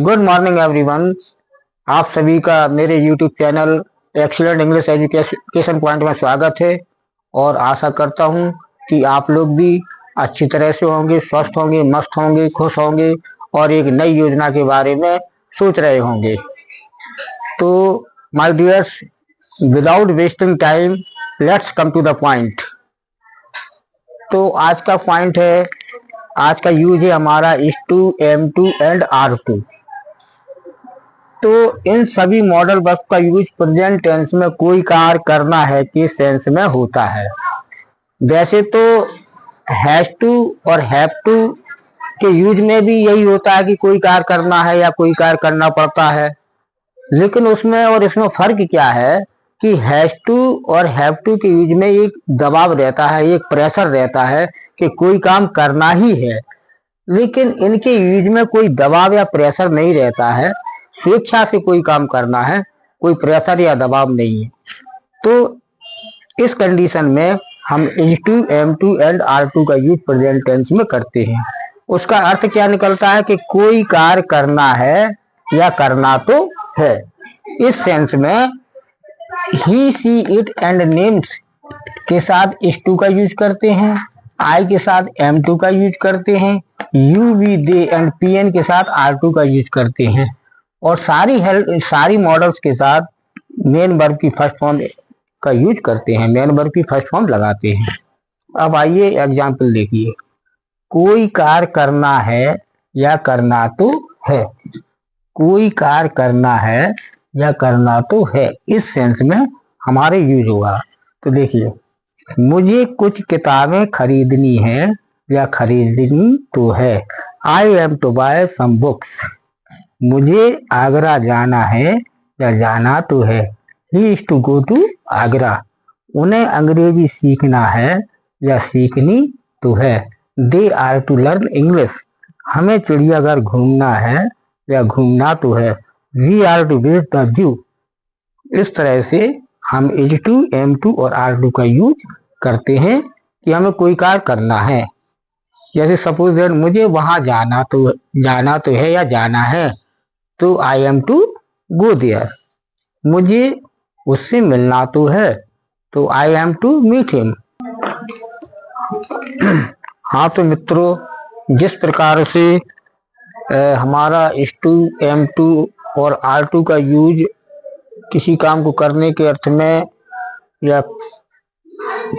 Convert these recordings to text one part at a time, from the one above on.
Good morning everyone. आप सभी का मेरे YouTube channel excellent English education point में स्वागत है और आशा करता हूं कि आप लोग भी अच्छी तरह से होंगे, स्वस्थ होंगे, मस्त होंगे, खुश होंगे और एक नई योजना के बारे में सोच रहे होंगे। तो my dears, without wasting time let's come to the point. तो आज का पॉइंट है, आज का यूज है हमारा is to, am to and are to। तो इन सभी मॉडल वर्ब का यूज प्रेजेंट टेंस में कोई कार्य करना है के सेंस में होता है। वैसे तो हैज टू और हैव टू के यूज में भी यही होता है कि कोई कार्य करना है या कोई कार्य करना पड़ता है, लेकिन उसमें और इसमें फर्क क्या है कि हैज टू और हैव टू के यूज में एक दबाव रहता है, एक प्रेशर रहता है कि कोई काम करना ही है, लेकिन इनके यूज में कोई दबाव या प्रेशर नहीं रहता है। स्वेच्छा से कोई काम करना है, कोई प्रेशर या दबाव नहीं है। तो इस कंडीशन में हम is to, am to and are to का यूज प्रेजेंट टेंस में करते हैं। उसका अर्थ क्या निकलता है कि कोई कार्य करना है या करना तो है। इस सेंस में ही, सी, इट एंड नेम्स के साथ इज टू का यूज करते हैं, आई के साथ एम टू का यूज करते हैं, you, we, they and P N के साथ आर टू का यूज करते हैं और सारी मॉडल्स के साथ मेन वर्ब की फर्स्ट फॉर्म का यूज करते हैं, मेन वर्ब की फर्स्ट फॉर्म लगाते हैं। अब आइए एग्जाम्पल देखिए। कोई कार्य करना है या करना तो है, कोई कार्य करना है या करना तो है, इस सेंस में हमारे यूज होगा। तो देखिए, मुझे कुछ किताबें खरीदनी है या खरीदनी तो है। I am to buy some books. मुझे आगरा जाना है या जाना तो है। He is to go to Agra. उन्हें अंग्रेजी सीखना है या सीखनी तो है। They are to learn English. हमें चिड़ियाघर घूमना है या घूमना तो है। We are to visit the zoo. इस तरह से हम इज टू, एम टू और आर टू का यूज करते हैं कि हमें कोई कार्य करना है। जैसे सपोज दैट मुझे वहां जाना तो है या जाना है, तो I am to go there. मुझे उससे मिलना तो है, तो I am to meet him. हाँ, तो मित्रों, जिस प्रकार से हमारा इज टू, एम टू और आर टू का यूज किसी काम को करने के अर्थ में या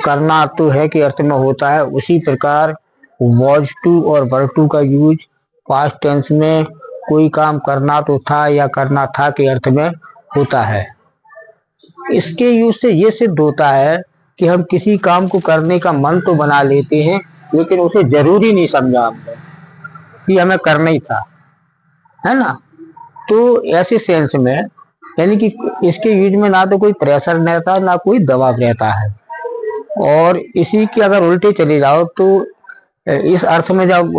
करना तो है के अर्थ में होता है, उसी प्रकार वॉज टू और वर टू का यूज पास्ट टेंस में कोई काम करना तो था या करना था के अर्थ में होता है। इसके यूज से ये सिद्ध होता है कि हम किसी काम को करने का मन तो बना लेते हैं, लेकिन उसे जरूरी नहीं समझा हमने कि हमें करना ही था, है ना। तो ऐसे सेंस में यानी कि इसके यूज में ना तो कोई प्रेशर रहता है ना कोई दबाव रहता है। और इसी के अगर उल्टे चले जाओ तो इस अर्थ में जब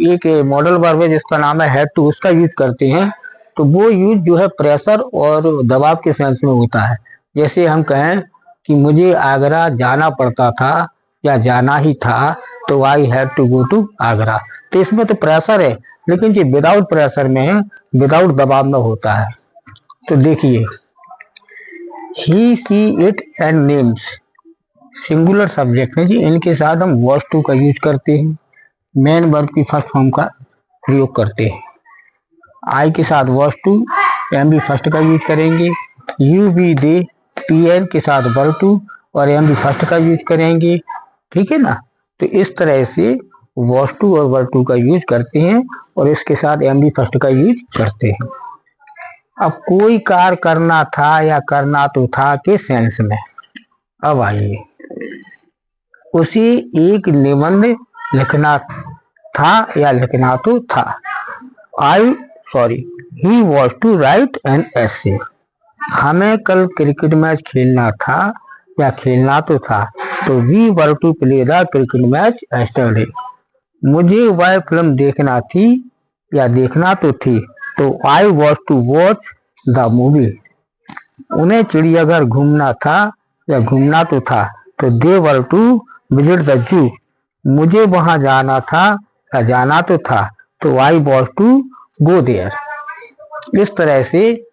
एक मॉडल वर्ब है जिसका नाम है हैड टू, उसका यूज करते हैं तो वो यूज जो है प्रेशर और दबाव के सेंस में होता है। जैसे हम कहें कि मुझे आगरा जाना पड़ता था या जाना ही था, तो I had to go to Agra. तो इसमें तो प्रेशर है, लेकिन ये विदाउट प्रेशर में है, विदाउट दबाव में होता है। तो देखिए, he, she, it and names singular subject है जी, इनके साथ हम वॉज टू का यूज करते हैं, मेन वर्ब की फर्स्ट फॉर्म का प्रयोग करते हैं। आई के साथ was to, m b first का यूज करेंगे। You, we, they, P N के साथ वर टू और एम बी फर्स्ट का यूज करेंगे, ठीक है ना। तो इस तरह से वॉज टू और वर टू का यूज करते हैं और इसके साथ एम बी फर्स्ट का यूज करते हैं। अब कोई कार्य करना था या करना तो था के सेंस में अब आइए, उसी एक निबंध लिखना था या लिखना तो था। He was to write an essay. हमें कल क्रिकेट मैच खेलना था या खेलना तो था, तो we were to play the cricket match yesterday. मुझे वह फिल्म देखना थी या देखना तो थी, तो I was to watch the movie. उन्हें चिड़ियाघर घूमना था या घूमना तो था, तो they were to visit the zoo. मुझे वहां जाना था या जाना तो था, तो I was to go there. इस तरह से